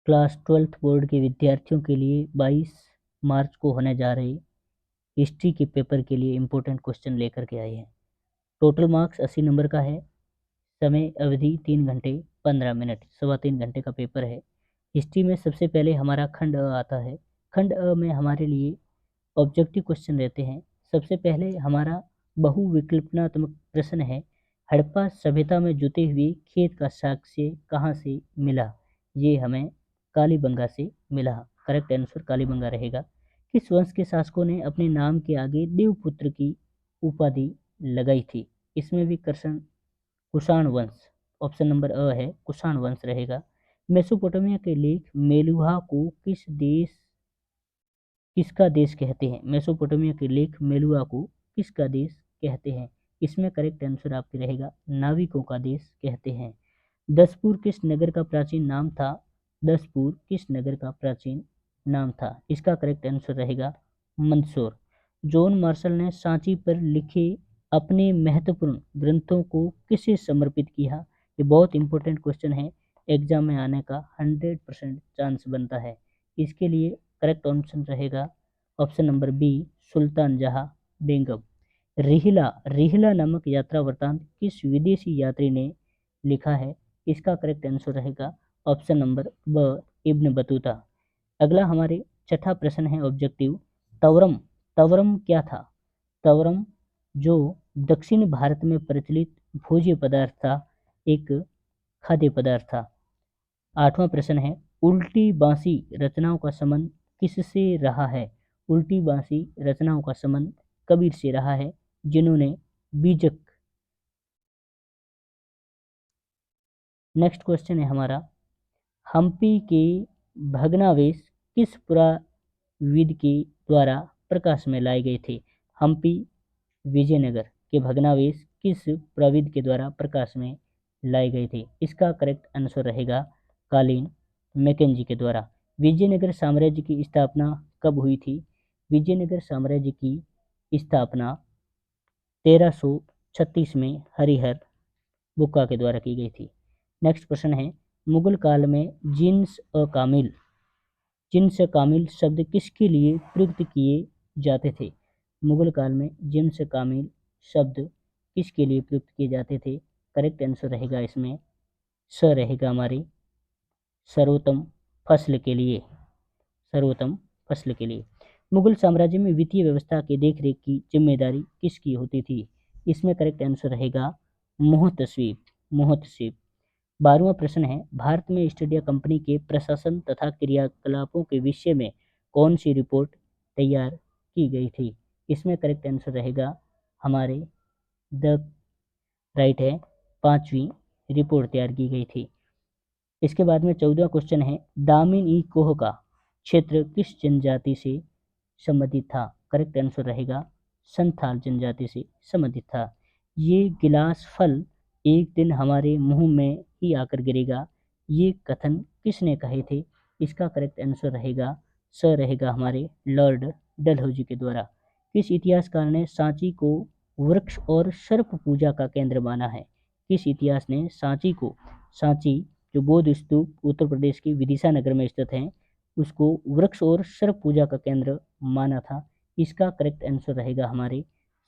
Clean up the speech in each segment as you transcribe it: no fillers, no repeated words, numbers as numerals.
Class 12th board के विद्यार्थियों के लिए 22 मार्च को होने जा रहे हिस्ट्री के पेपर के लिए इम्पोर्टेंट क्वेश्चन लेकर के आए हैं। टोटल मार्क्स 80 नंबर का है। समय अवधि 3 घंटे 15 मिनट, 3.25 घंटे का पेपर है। हिस्ट्री में सबसे पहले हमारा खंड अ आता है। खंड अ में हमारे लिए ऑब्जेक्टिव क्वेश्चन रहते हैं। सबसे पहले हमारा बहुविकल्पनात्मक प्रश्न है, हड़प्पा सभ्यता में जुटे हुए खेत का साक्ष्य कहाँ से मिला? ये हमें कालीबंगा से मिला। करेक्ट आंसर कालीबंगा रहेगा। किस वंश के शासकों ने अपने नाम के आगे देवपुत्र की उपाधि लगाई थी? इसमें भी कुषाण वंश, ऑप्शन नंबर अ है, कुषाण वंश रहेगा। मेसोपोटामिया के लेख मेलुहा को किसका देश कहते हैं? मेसोपोटामिया के लेख मेलुहा को किसका देश कहते हैं? इसमें करेक्ट आंसर आपके रहेगा नाविकों का देश कहते हैं। दसपुर किस नगर का प्राचीन नाम था? दसपुर किस नगर का प्राचीन नाम था? इसका करेक्ट आंसर रहेगा मंदसौर। जॉन मार्शल ने सांची पर लिखे अपने महत्वपूर्ण ग्रंथों को किसे समर्पित किया? ये बहुत इंपॉर्टेंट क्वेश्चन है, एग्जाम में आने का 100% चांस बनता है। इसके लिए करेक्ट ऑप्शन रहेगा ऑप्शन नंबर बी, सुल्तान जहां बेगम। रिहिला नामक यात्रा वृतांत किस विदेशी यात्री ने लिखा है? इसका करेक्ट आंसर रहेगा ऑप्शन नंबर ब, इब्न बतूता। अगला हमारे छठा प्रश्न है ऑब्जेक्टिव, तवरम। तवरम क्या था? तवरम जो दक्षिण भारत में प्रचलित भोज्य पदार्थ था, एक खाद्य पदार्थ था। आठवां प्रश्न है, उल्टी बांसी रचनाओं का संबंध किससे रहा है? उल्टी बांसी रचनाओं का संबंध कबीर से रहा है, जिन्होंने बीजक। नेक्स्ट क्वेश्चन है हमारा, हम्पी के भग्नावशेष किस पुराविद के द्वारा प्रकाश में लाए गए थे? हम्पी विजयनगर के भग्नावशेष किस पुराविद के द्वारा प्रकाश में लाए गए थे? इसका करेक्ट आंसर रहेगा कालीन मैकेंजी के द्वारा। विजयनगर साम्राज्य की स्थापना कब हुई थी? विजयनगर साम्राज्य की स्थापना 1336 में हरिहर बुक्का के द्वारा की गई थी। नेक्स्ट प्रश्न है, मुगल काल में जिन्स कामिल शब्द किसके लिए प्रयुक्त किए जाते थे? मुगल काल में जिन्स कामिल शब्द किसके लिए प्रयुक्त किए जाते थे? करेक्ट आंसर रहेगा इसमें स रहेगा हमारे सर्वोत्तम फसल के लिए। सर्वोत्तम फसल के लिए। मुगल साम्राज्य में वित्तीय व्यवस्था की देखरेख की जिम्मेदारी किसकी होती थी? इसमें करेक्ट आंसर रहेगा मुहतसिब। 12वां प्रश्न है, भारत में ईस्ट इंडिया कंपनी के प्रशासन तथा क्रियाकलापों के विषय में कौन सी रिपोर्ट तैयार की गई थी? इसमें करेक्ट आंसर रहेगा हमारे द राइट है, 5वीं रिपोर्ट तैयार की गई थी। इसके बाद में 14वां क्वेश्चन है, दामिन ई कोह का क्षेत्र किस जनजाति से संबंधित था? करेक्ट आंसर रहेगा संथाल जनजाति से संबंधित था। ये गिलास फल एक दिन हमारे मुंह में ही आकर गिरेगा, ये कथन किसने कहे थे? इसका करेक्ट आंसर रहेगा स रहेगा हमारे लॉर्ड डलहौजी के द्वारा। किस इतिहासकार ने सांची को वृक्ष और सर्प पूजा का केंद्र माना है? किस इतिहास ने सांची जो बौद्ध स्तूप उत्तर प्रदेश के विदिशा नगर में स्थित है, उसको वृक्ष और सर्प पूजा का केंद्र माना था? इसका करेक्ट आंसर रहेगा हमारे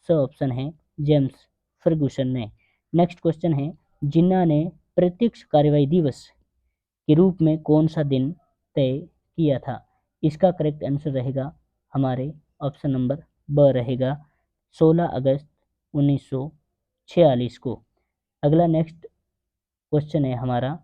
स ऑप्शन है, जेम्स फर्गुसन ने। नेक्स्ट क्वेश्चन है, जिन्ना ने प्रत्यक्ष कार्यवाही दिवस के रूप में कौन सा दिन तय किया था? इसका करेक्ट आंसर रहेगा हमारे ऑप्शन नंबर ब रहेगा 16 अगस्त 1946 को। अगला नेक्स्ट क्वेश्चन है हमारा,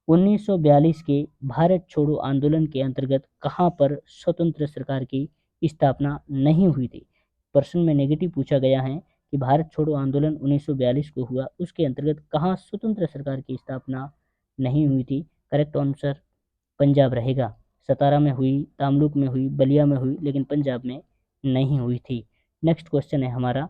1942 के भारत छोड़ो आंदोलन के अंतर्गत कहां पर स्वतंत्र सरकार की स्थापना नहीं हुई थी? प्रश्न में नेगेटिव पूछा गया है कि भारत छोड़ो आंदोलन 1942 को हुआ, उसके अंतर्गत कहां स्वतंत्र सरकार की स्थापना नहीं हुई थी? करेक्ट आंसर पंजाब रहेगा। सतारा में हुई, तामलुक में हुई, बलिया में हुई, लेकिन पंजाब में नहीं हुई थी। नेक्स्ट क्वेश्चन है हमारा,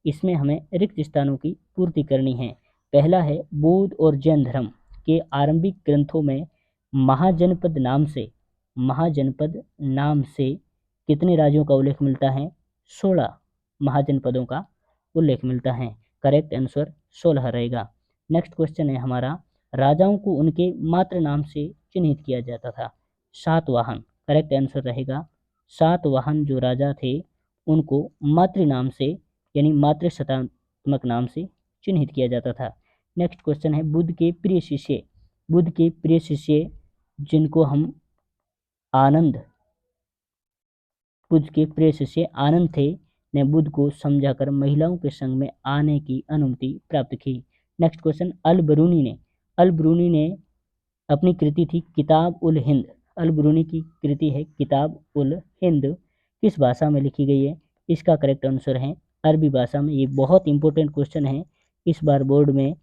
इसमें हमें रिक्त स्थानों की पूर्ति करनी है। पहला है, बौद्ध और जैन धर्म के आरंभिक ग्रंथों में महाजनपद नाम से कितने राज्यों का उल्लेख मिलता है? 16 महाजनपदों का उल्लेख मिलता है। करेक्ट आंसर 16 रहेगा। नेक्स्ट क्वेश्चन है हमारा, राजाओं को उनके मातृ नाम से चिन्हित किया जाता था। सातवाहन, करेक्ट आंसर रहेगा सातवाहन जो राजा थे उनको मातृ नाम से यानी मातृ शतात्मक नाम से चिन्हित किया जाता था। नेक्स्ट क्वेश्चन है बुद्ध के प्रिय शिष्य जिनको हम बुद्ध के प्रिय शिष्य आनंद थे ने बुद्ध को समझाकर महिलाओं के संग में आने की अनुमति प्राप्त की। नेक्स्ट क्वेश्चन अल बरूनी ने अपनी कृति थी किताब उल हिंद। अल बरूनी की कृति है किताब उल हिंद, किस भाषा में लिखी गई है? इसका करेक्ट आंसर है अरबी भाषा में। ये बहुत इंपॉर्टेंट क्वेश्चन है इस बार बोर्ड में।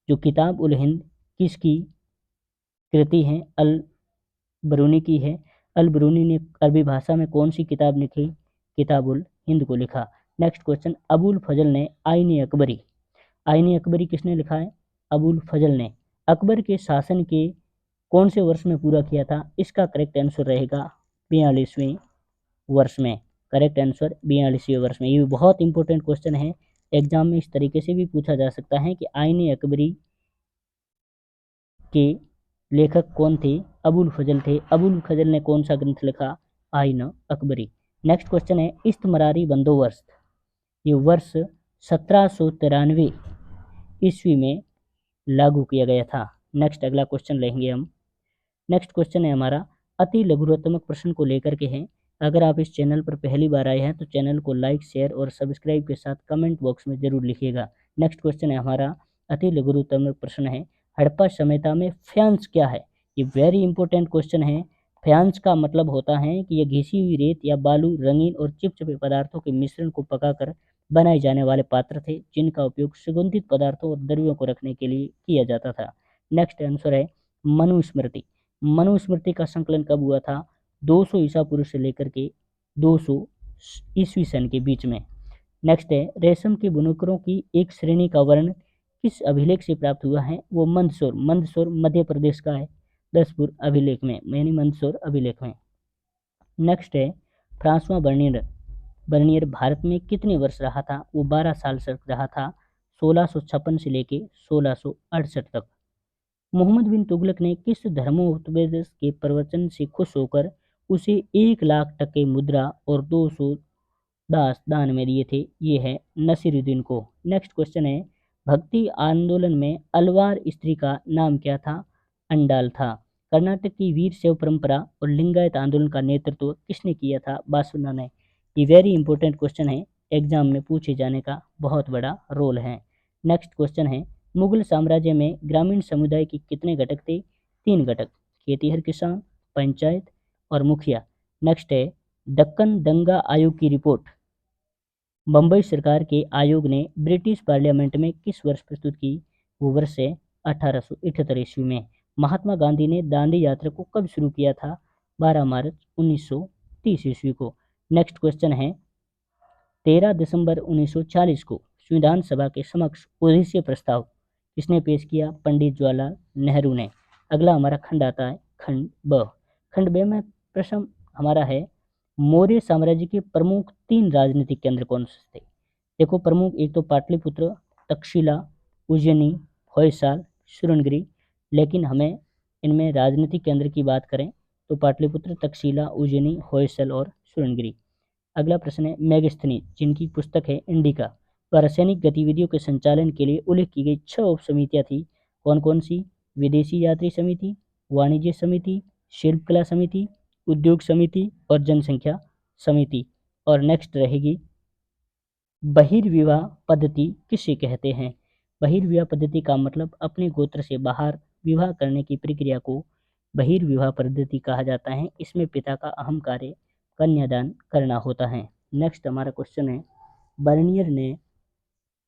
जो किताब उल हिंद किसकी कृति है? अल बरूनी की है। अल बरूनी ने अरबी भाषा में कौन सी किताब लिखी? किताब उल हिंद को लिखा। नेक्स्ट क्वेश्चन अबुल फजल ने आईन अकबरी किसने लिखा है? अबुल फजल ने अकबर के शासन के कौन से वर्ष में पूरा किया था? इसका करेक्ट आंसर रहेगा 42वें वर्ष में। करेक्ट आंसर 42वें वर्ष में। ये बहुत इंपॉर्टेंट क्वेश्चन है, एग्जाम में इस तरीके से भी पूछा जा सकता है कि आईन अकबरी के लेखक कौन थे? अबुल फजल थे। अबुल फजल ने कौन सा ग्रंथ लिखा? आईन अकबरी। नेक्स्ट क्वेश्चन है इस्तमरारी बंदोबस्त, ये वर्ष 1793 ईस्वी में लागू किया गया था। नेक्स्ट अगला क्वेश्चन लेंगे हम। नेक्स्ट क्वेश्चन है हमारा अति लघुत्तमक प्रश्न को लेकर के है। अगर आप इस चैनल पर पहली बार आए हैं तो चैनल को लाइक शेयर और सब्सक्राइब के साथ कमेंट बॉक्स में जरूर लिखिएगा। नेक्स्ट क्वेश्चन है हमारा अति लघुत्तमक प्रश्न है हड़प्पा सभ्यता में फ्यांस क्या है? ये वेरी इंपॉर्टेंट क्वेश्चन है। फ्यांस का मतलब होता है कि यह घिसी हुई रेत या बालू, रंगीन और चिपचिपे पदार्थों के मिश्रण को पकाकर बनाए जाने वाले पात्र थे जिनका उपयोग सुगंधित पदार्थों और द्रव्यों को रखने के लिए किया जाता था। नेक्स्ट आंसर है मनुस्मृति का संकलन कब हुआ था? 200 ईसा पूर्व से लेकर के 200 ईस्वी सन के बीच में। नेक्स्ट है रेशम के बुनकरों की एक श्रेणी का वर्णन किस अभिलेख से प्राप्त हुआ है? वो मंदसौर मध्य प्रदेश का है, दसपुर अभिलेख में, यानी मंदसौर अभिलेख में। नेक्स्ट है फ्रांसवा बर्नियर भारत में कितने वर्ष रहा था? वो 12 साल तक रहा था, 1656 से लेके 1668 तक। मोहम्मद बिन तुगलक ने किस धर्मोपदेश के प्रवचन से खुश होकर उसे 1 लाख टके मुद्रा और 200 दान में दिए थे? ये है नसीरुद्दीन को। नेक्स्ट क्वेश्चन है भक्ति आंदोलन में अलवार स्त्री का नाम क्या था? अंडाल था। कर्नाटक की वीर शैव परंपरा और लिंगायत आंदोलन का नेतृत्व किसने किया था? बासुना ने। ये वेरी इंपॉर्टेंट क्वेश्चन है, एग्जाम में पूछे जाने का बहुत बड़ा रोल है। नेक्स्ट क्वेश्चन है मुगल साम्राज्य में ग्रामीण समुदाय के कितने घटक थे? 3 घटक, खेतीहर किसान, पंचायत और मुखिया। नेक्स्ट है दक्कन दंगा आयोग की रिपोर्ट बम्बई सरकार के आयोग ने ब्रिटिश पार्लियामेंट में किस वर्ष प्रस्तुत की? वो वर्ष है 1878 ईस्वी में। महात्मा गांधी ने दांडी यात्रा को कब शुरू किया था? 12 मार्च 1930 ईस्वी को। नेक्स्ट क्वेश्चन है 13 दिसंबर 1940 को संविधान सभा के समक्ष ओडिसी प्रस्ताव किसने पेश किया? पंडित जवाहरलाल नेहरू ने। अगला हमारा खंड आता है खंड ब। खंड ब में प्रश्न हमारा है मौर्य साम्राज्य के प्रमुख 3 राजनीतिक केंद्र कौन से थे? देखो प्रमुख एक तो पाटलिपुत्र, तक्षशिला, उज्जैनी, होयसाल, सुरनगिरी। लेकिन हमें इनमें राजनीतिक केंद्र की बात करें तो पाटलिपुत्र, तक्षशिला, उज्जैनी, होयसल और सुरनगिरी। अगला प्रश्न है मेगस्थनी जिनकी पुस्तक है इंडिका व रासायनिक गतिविधियों के संचालन के लिए उल्लेख की गई 6 उप समितियाँ थी। कौन कौन सी? विदेशी यात्री समिति, वाणिज्य समिति, शिल्पकला समिति, उद्योग समिति और जनसंख्या समिति। और नेक्स्ट रहेगी बहिर्विवाह पद्धति किसे कहते हैं? बहिर्विवाह पद्धति का मतलब अपने गोत्र से बाहर विवाह करने की प्रक्रिया को बहिर्विवाह पद्धति कहा जाता है। इसमें पिता का अहम कार्य कन्यादान करना होता है। नेक्स्ट हमारा क्वेश्चन है बर्नियर ने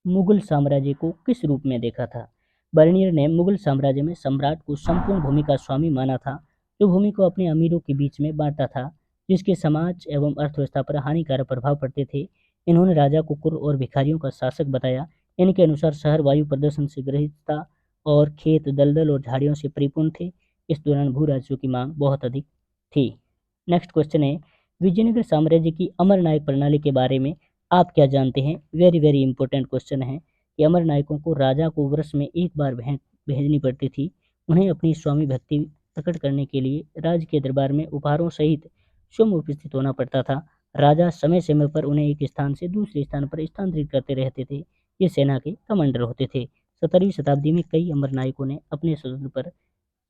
मुगल साम्राज्य को किस रूप में देखा था? बर्नियर ने मुगल साम्राज्य में सम्राट को संपूर्ण भूमि का स्वामी माना था, जो भूमि को अपने अमीरों के बीच में बांटता था, जिसके समाज एवं अर्थव्यवस्था पर हानिकारक प्रभाव पड़ते थे। इन्होंने राजा को कुर और भिखारियों का शासक बताया। इनके अनुसार शहर वायु प्रदूषण से ग्रसित था और खेत दलदल और झाड़ियों से परिपूर्ण थे। इस दौरान भू राजस्व की मांग बहुत अधिक थी। नेक्स्ट क्वेश्चन है विजयनगर साम्राज्य की अमर नायक प्रणाली के बारे में आप क्या जानते हैं? वेरी वेरी इंपॉर्टेंट क्वेश्चन है कि अमर नायकों को राजा को वर्ष में 1 बार भेंट भेजनी पड़ती थी। उन्हें अपनी स्वामी भक्ति प्रकट करने के लिए राज्य के दरबार में उपहारों सहित स्वयं उपस्थित होना पड़ता था। राजा समय समय पर उन्हें एक स्थान से दूसरे स्थान पर स्थानांतरित करते रहते थे। ये सेना के कमांडर होते थे। 17वीं शताब्दी में कई अमर नायकों ने अपने स्वतंत्र पर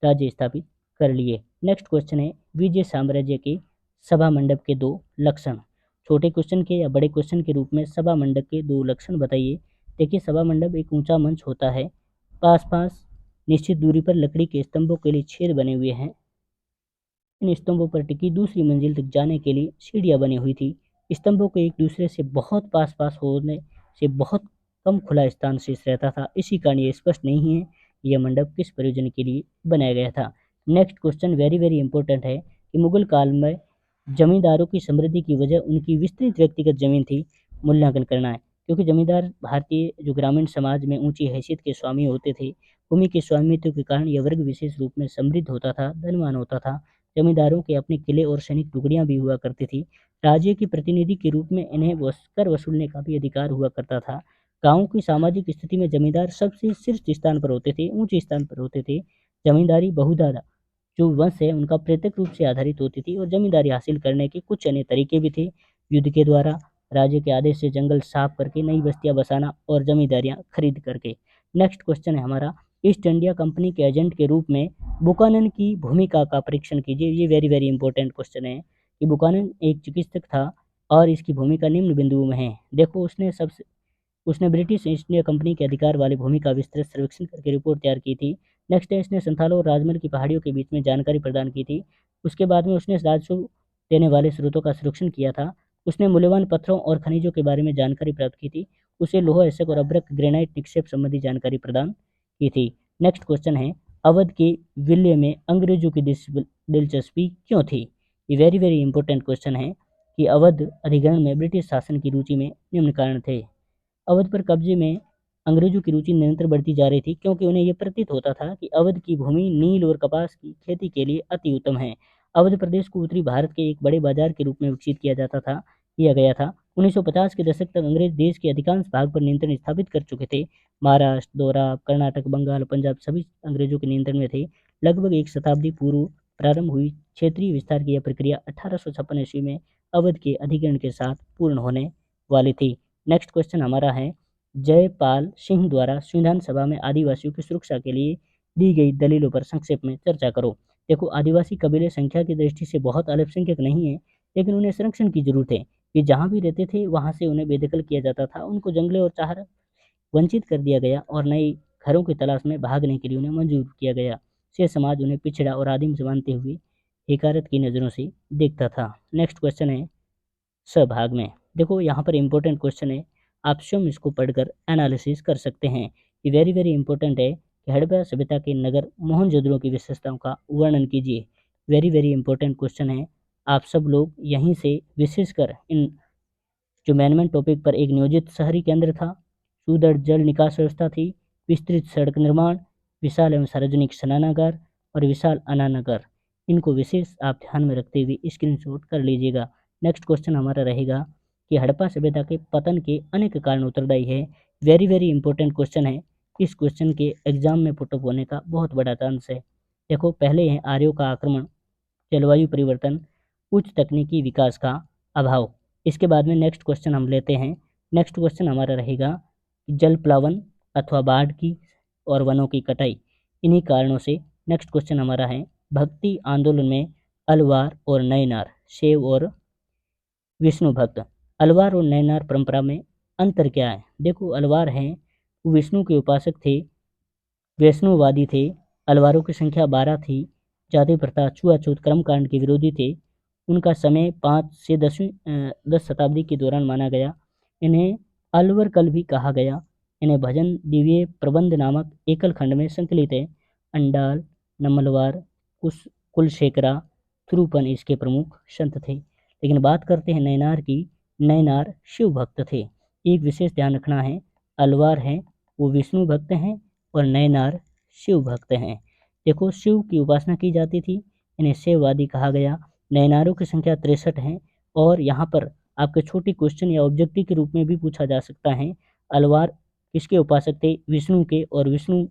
राज्य स्थापित कर लिए। नेक्स्ट क्वेश्चन है, विजय साम्राज्य के सभा मंडप के 2 लक्षण। छोटे क्वेश्चन के या बड़े क्वेश्चन के रूप में सभा मंडप के 2 लक्षण बताइए। देखिए, सभा मंडप एक ऊंचा मंच होता है। पास पास निश्चित दूरी पर लकड़ी के स्तंभों के लिए छेद बने हुए हैं। इन स्तंभों पर टिकी दूसरी मंजिल तक जाने के लिए सीढ़ियां बनी हुई थी। स्तंभों के एक दूसरे से बहुत पास पास होने से बहुत कम खुला स्थान शेष रहता था। इसी कारण ये स्पष्ट नहीं है यह मंडप किस प्रयोजन के लिए बनाया गया था। Next question very very important है कि मुगल काल में जमींदारों की समृद्धि की वजह उनकी विस्तृत व्यक्तिगत जमीन थी। मूल्यांकन करना है, क्योंकि जमींदार भारतीय जो ग्रामीण समाज में ऊंची हैसियत के स्वामी होते थे। भूमि के स्वामित्व के कारण यह वर्ग विशेष रूप में समृद्ध होता था, धनवान होता था। जमींदारों के अपने किले और सैनिक टुकड़ियां भी हुआ करती थी। राज्य के प्रतिनिधि के रूप में इन्हें कर वसूलने का भी अधिकार हुआ करता था। गांव की सामाजिक स्थिति में जमींदार सबसे शीर्ष स्थान पर होते थे, ऊंचे स्थान पर होते थे। जमींदारी बहुधा जो वंश है उनका प्रत्यक्ष रूप से आधारित होती थी और जमींदारी हासिल करने के कुछ अन्य तरीके भी थे। युद्ध के द्वारा, राज्य के आदेश से जंगल साफ करके नई बस्तियां बसाना और जमींदारियां खरीद करके। नेक्स्ट क्वेश्चन है हमारा, ईस्ट इंडिया कंपनी के एजेंट के रूप में बुकानन की भूमिका का परीक्षण कीजिए। ये वेरी वेरी इंपॉर्टेंट क्वेश्चन है कि बुकानन एक चिकित्सक था और इसकी भूमिका निम्न बिंदुओं में है। देखो, उसने ब्रिटिश ईस्ट इंडिया कंपनी के अधिकार वाली भूमि का विस्तृत सर्वेक्षण करके रिपोर्ट तैयार की थी। नेक्स्ट है, इसने संथालों और राजमहल की पहाड़ियों के बीच में जानकारी प्रदान की थी। उसके बाद में उसने राजस्व देने वाले स्रोतों का संरक्षण किया था। उसने मूल्यवान पत्थरों और खनिजों के बारे में जानकारी प्राप्त की थी। उसे लोहा एसक और अभ्रक ग्रेनाइट निक्षेप संबंधी जानकारी प्रदान की थी। नेक्स्ट क्वेश्चन है, अवध के विलय में अंग्रेजों की दिलचस्पी क्यों थी। ये वेरी वेरी इंपॉर्टेंट क्वेश्चन है कि अवध अधिग्रहण में ब्रिटिश शासन की रुचि में निम्न कारण थे। अवध पर कब्जे में अंग्रेजों की रुचि निरंतर बढ़ती जा रही थी, क्योंकि उन्हें यह प्रतीत होता था कि अवध की भूमि नील और कपास की खेती के लिए अति उत्तम है। अवध प्रदेश को उत्तरी भारत के एक बड़े बाजार के रूप में विकसित किया गया था। 1950 के दशक तक अंग्रेज देश के अधिकांश भाग पर नियंत्रण स्थापित कर चुके थे। महाराष्ट्र, दोराब, कर्नाटक, बंगाल, पंजाब सभी अंग्रेजों के नियंत्रण में थे। लगभग एक शताब्दी पूर्व प्रारंभ हुई क्षेत्रीय विस्तार की यह प्रक्रिया 1856 ईस्वी में अवध के अधिग्रहण के साथ पूर्ण होने वाली थी। नेक्स्ट क्वेश्चन हमारा है, जयपाल सिंह द्वारा संविधान सभा में आदिवासियों की सुरक्षा के लिए दी गई दलीलों पर संक्षेप में चर्चा करो। देखो, आदिवासी कबीले संख्या की दृष्टि से बहुत अल्पसंख्यक नहीं है, लेकिन उन्हें संरक्षण की जरूरत है। वे जहाँ भी रहते थे वहाँ से उन्हें बेदखल किया जाता था। उनको जंगले और चारा वंचित कर दिया गया और नए घरों की तलाश में भागने के लिए उन्हें मंजूर किया गया। से समाज उन्हें पिछड़ा और आदिम से मानते हुए हकारत की नज़रों से देखता था। नेक्स्ट क्वेश्चन है सहभाग में। देखो, यहाँ पर इंपॉर्टेंट क्वेश्चन है, आप स्वयं इसको पढ़कर एनालिसिस कर सकते हैं। ये वेरी वेरी इंपॉर्टेंट है कि हड़प्पा सभ्यता के नगर मोहनजोदड़ो की विशेषताओं का वर्णन कीजिए। वेरी वेरी इंपॉर्टेंट क्वेश्चन है। आप सब लोग यहीं से विशेषकर इन जो मैनेजमेंट टॉपिक पर एक नियोजित शहरी केंद्र था, सुदृढ़ जल निकास व्यवस्था थी, विस्तृत सड़क निर्माण, विशाल एवं सार्वजनिक स्नानागार और विशाल अनानगर, इनको विशेष आप ध्यान में रखते हुए स्क्रीनशॉट कर लीजिएगा। नेक्स्ट क्वेश्चन हमारा रहेगा कि हड़प्पा सभ्यता के पतन के अनेक कारण उत्तरदायी है। वेरी वेरी इंपॉर्टेंट क्वेश्चन है। इस क्वेश्चन के एग्जाम में पुटअप होने का बहुत बड़ा चांस है। देखो, पहले है आर्यों का आक्रमण, जलवायु परिवर्तन, उच्च तकनीकी विकास का अभाव। इसके बाद में नेक्स्ट क्वेश्चन हम लेते हैं। नेक्स्ट क्वेश्चन हमारा रहेगा जल प्लावन अथवा बाढ़ की और वनों की कटाई, इन्हीं कारणों से। नेक्स्ट क्वेश्चन हमारा है, भक्ति आंदोलन में अलवार और नयनार, शैव और विष्णु भक्त, अलवार और नयनार परंपरा में अंतर क्या है। देखो, अलवार हैं वो विष्णु के उपासक थे, वैष्णववादी थे। अलवारों की संख्या 12 थी। जाति प्रथा, छुआछूत, कर्मकांड के विरोधी थे। उनका समय 5 से 10 शताब्दी के दौरान माना गया। इन्हें अलवर कल भी कहा गया। इन्हें भजन दिव्य प्रबंध नामक एकल खंड में संकलित है। अंडाल, नमलवार, कुलशेखरा, थुरुपन इसके प्रमुख संत थे। लेकिन बात करते हैं नयनार की। नयनार शिव भक्त थे। एक विशेष ध्यान रखना है, अलवार हैं वो विष्णु भक्त हैं और नयनार शिव भक्त हैं। देखो, शिव की उपासना की जाती थी, इन्हें शिववादी कहा गया। नयनारों की संख्या 63 है। और यहाँ पर आपके छोटी क्वेश्चन या ऑब्जेक्टिव के रूप में भी पूछा जा सकता है, अलवार किसके उपासक थे, विष्णु के, और विष्णु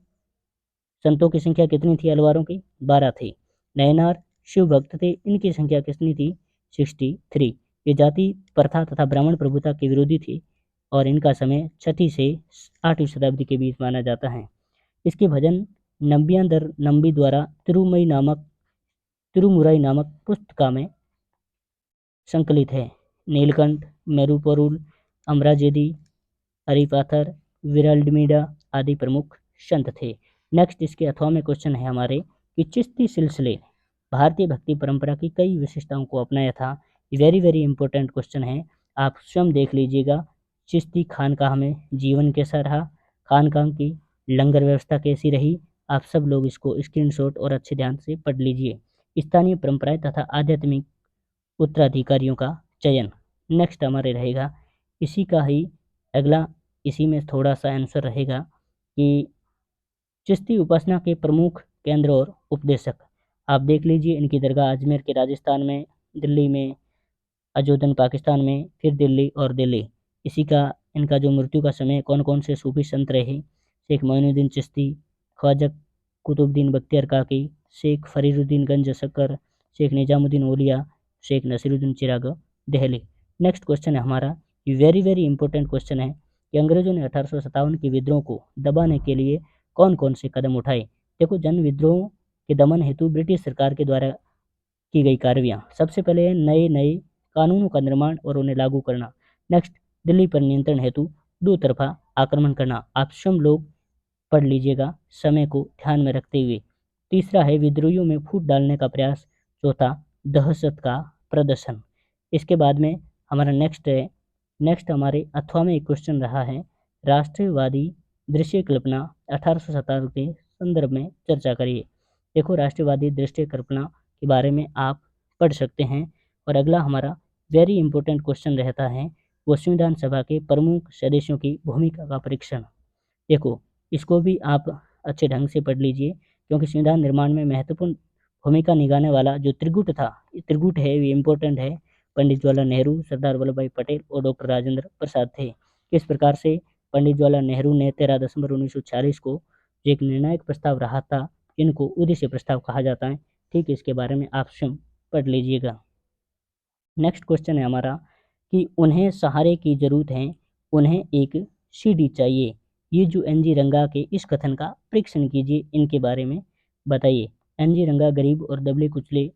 संतों की संख्या कितनी थी अलवारों की, 12 थी। नयनार शिव भक्त थे, इनकी संख्या कितनी थी? 63। ये जाति प्रथा तथा ब्राह्मण प्रभुता के विरोधी थे और इनका समय 6वीं से 8वीं शताब्दी के बीच माना जाता है। इसके भजन नम्बियादर नम्बी द्वारा तिरुमुराई नामक पुस्तिका में संकलित है। नीलकंठ, मेरुपोरुल, अमराजेदी, हरिपाथर, विरलडमीडा आदि प्रमुख संत थे। नेक्स्ट इसके 8वां क्वेश्चन है हमारे कि चिश्ती सिलसिले भारतीय भक्ति परंपरा की कई विशेषताओं को अपनाया था। वेरी वेरी इंपॉर्टेंट क्वेश्चन है, आप स्वयं देख लीजिएगा। चिश्ती खानकाह में जीवन कैसा रहा, खानकाह की लंगर व्यवस्था कैसी रही, आप सब लोग इसको स्क्रीनशॉट और अच्छे ध्यान से पढ़ लीजिए। स्थानीय परंपराएं तथा आध्यात्मिक उत्तराधिकारियों का चयन नेक्स्ट हमारे रहेगा। इसी का ही अगला, इसी में थोड़ा सा आंसर रहेगा कि चिश्ती उपासना के प्रमुख केंद्र और उपदेशक आप देख लीजिए। इनकी दरगाह अजमेर के राजस्थान में, दिल्ली में, अजोदन पाकिस्तान में, फिर दिल्ली और दिल्ली। इसी का इनका जो मृत्यु का समय कौन कौन से सूफी संत रहे, शेख मोइनुद्दीन चिश्ती, ख्वाजा कुतुबुद्दीन बख्तियार काकी, शेख फरीदुद्दीन गंज शक्कर, शेख निजामुद्दीन औलिया, शेख नसीरुद्दीन चिराग दहली। नेक्स्ट क्वेश्चन है हमारा, वेरी वेरी इंपॉर्टेंट क्वेश्चन है कि अंग्रेजों ने 1857 के विद्रोह को दबाने के लिए कौन कौन से कदम उठाए। देखो, जन विद्रोह के दमन हेतु ब्रिटिश सरकार के द्वारा की गई कार्रवाइयाँ, सबसे पहले नए नए कानूनों का निर्माण और उन्हें लागू करना। नेक्स्ट, दिल्ली पर नियंत्रण हेतु दो तरफा आक्रमण करना। आप स्वयं लोग पढ़ लीजिएगा समय को ध्यान में रखते हुए। तीसरा है विद्रोहियों में फूट डालने का प्रयास। चौथा, दहशत का प्रदर्शन। इसके बाद में हमारा नेक्स्ट हमारे 8वां क्वेश्चन रहा है, राष्ट्रवादी दृश्य कल्पना 1857 के संदर्भ में चर्चा करिए। देखो, राष्ट्रवादी दृश्य कल्पना के बारे में आप पढ़ सकते हैं। और अगला हमारा वेरी इंपॉर्टेंट क्वेश्चन रहता है वो संविधान सभा के प्रमुख सदस्यों की भूमिका का परीक्षण। देखो, इसको भी आप अच्छे ढंग से पढ़ लीजिए, क्योंकि संविधान निर्माण में महत्वपूर्ण भूमिका निभाने वाला जो त्रिगुट था, ये त्रिगुट है, ये इम्पोर्टेंट है। पंडित जवाहरलाल नेहरू, सरदार वल्लभ भाई पटेल और डॉक्टर राजेंद्र प्रसाद थे। किस प्रकार से पंडित जवाहरलाल नेहरू ने 13 दिसंबर 1946 को जो एक निर्णायक प्रस्ताव रहा था, इनको उद्देश्य प्रस्ताव कहा जाता है। ठीक, इसके बारे में आप स्वयं पढ़ लीजिएगा। नेक्स्ट क्वेश्चन है हमारा कि उन्हें सहारे की जरूरत है, उन्हें एक सीढ़ी चाहिए। ये जो एनजी रंगा के इस कथन का परीक्षण कीजिए, इनके बारे में बताइए। एनजी रंगा गरीब और दबले कुचले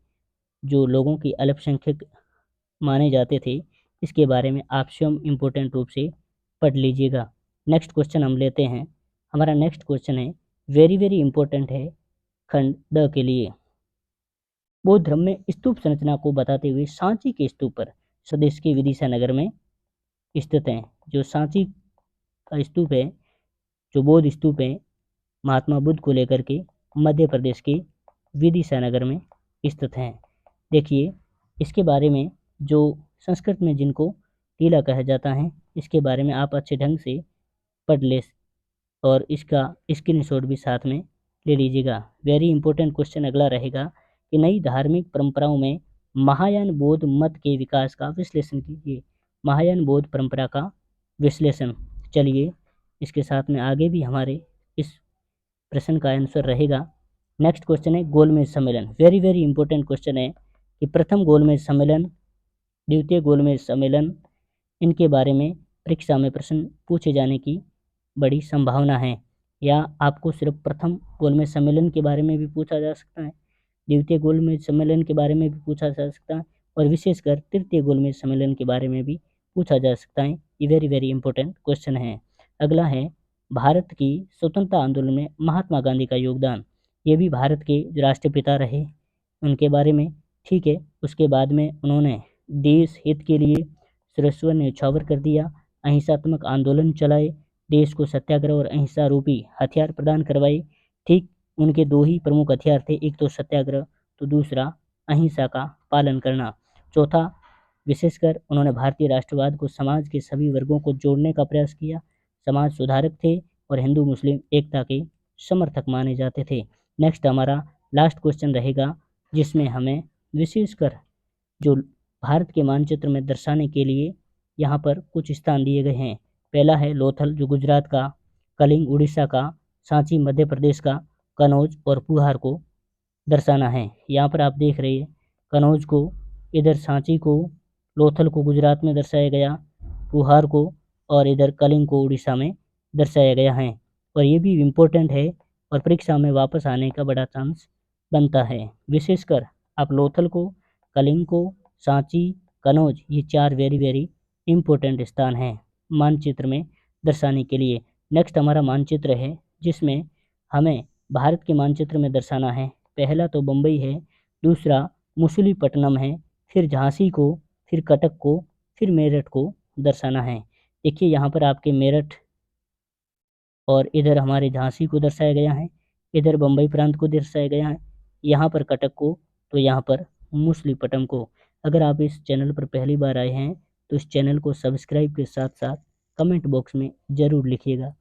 जो लोगों की अल्पसंख्यक माने जाते थे, इसके बारे में आप स्वयं इम्पोर्टेंट रूप से पढ़ लीजिएगा। नेक्स्ट क्वेश्चन हम लेते हैं। हमारा नेक्स्ट क्वेश्चन है वेरी वेरी इंपॉर्टेंट है खंड ड के लिए। बौद्ध धर्म में स्तूप संरचना को बताते हुए सांची के स्तूप पर स्वदेश के विदिशा नगर में स्थित हैं। जो सांची का स्तूप है, जो बौद्ध स्तूप है, महात्मा बुद्ध को लेकर के मध्य प्रदेश के विदिशा नगर में स्थित हैं। देखिए, इसके बारे में जो संस्कृत में जिनको टीला कहा जाता है, इसके बारे में आप अच्छे ढंग से पढ़ ले और इसका स्क्रीनशॉट भी साथ में ले लीजिएगा। वेरी इंपॉर्टेंट क्वेश्चन अगला रहेगा कि नई धार्मिक परंपराओं में महायान बौद्ध मत के विकास का विश्लेषण कीजिए। महायान बौद्ध परंपरा का विश्लेषण। चलिए, इसके साथ में आगे भी हमारे इस प्रश्न का आंसर रहेगा। नेक्स्ट क्वेश्चन है गोलमेज सम्मेलन। वेरी वेरी इंपॉर्टेंट क्वेश्चन है कि प्रथम गोलमेज सम्मेलन, द्वितीय गोलमेज सम्मेलन, इनके बारे में परीक्षा में प्रश्न पूछे जाने की बड़ी संभावना है। या आपको सिर्फ प्रथम गोलमेज सम्मेलन के बारे में भी पूछा जा सकता है, द्वितीय गोलमेज सम्मेलन के बारे में भी पूछा जा सकता है, और विशेषकर तृतीय गोलमेज सम्मेलन के बारे में भी पूछा जा सकता है। ये वेरी वेरी इंपॉर्टेंट क्वेश्चन है। अगला है भारत की स्वतंत्रता आंदोलन में महात्मा गांधी का योगदान। ये भी भारत के जो राष्ट्रपिता रहे, उनके बारे में। ठीक है, उसके बाद में उन्होंने देश हित के लिए सर्वस्व न्यौछावर कर दिया, अहिंसात्मक आंदोलन चलाए, देश को सत्याग्रह और अहिंसा रूपी हथियार प्रदान करवाए। ठीक, उनके दो ही प्रमुख हथियार थे, एक तो सत्याग्रह, तो दूसरा अहिंसा का पालन करना। चौथा, विशेषकर उन्होंने भारतीय राष्ट्रवाद को समाज के सभी वर्गों को जोड़ने का प्रयास किया। समाज सुधारक थे और हिंदू मुस्लिम एकता के समर्थक माने जाते थे। नेक्स्ट हमारा लास्ट क्वेश्चन रहेगा, जिसमें हमें विशेषकर जो भारत के मानचित्र में दर्शाने के लिए यहाँ पर कुछ स्थान दिए गए हैं। पहला है लोथल जो गुजरात का, कलिंग उड़ीसा का, सांची मध्य प्रदेश का, कनौज और पुहार को दर्शाना है। यहाँ पर आप देख रहे हैं कनौज को, इधर सांची को, लोथल को गुजरात में दर्शाया गया, पुहार को और इधर कलिंग को उड़ीसा में दर्शाया गया है। और ये भी इम्पोर्टेंट है और परीक्षा में वापस आने का बड़ा चांस बनता है। विशेषकर आप लोथल को, कलिंग को, सांची, कनौज, ये 4 वेरी वेरी इम्पोर्टेंट स्थान हैं मानचित्र में दर्शाने के लिए। नेक्स्ट हमारा मानचित्र है जिसमें हमें भारत के मानचित्र में दर्शाना है। पहला तो बम्बई है, दूसरा मछलीपट्टनम है, फिर झांसी को, फिर कटक को, फिर मेरठ को दर्शाना है। देखिए यहाँ पर आपके मेरठ और इधर हमारे झांसी को दर्शाया गया है, इधर बम्बई प्रांत को दर्शाया गया है, यहाँ पर कटक को, तो यहाँ पर मछलीपट्टनम को। अगर आप इस चैनल पर पहली बार आए हैं तो इस चैनल को सब्सक्राइब के साथ साथ कमेंट बॉक्स में ज़रूर लिखिएगा।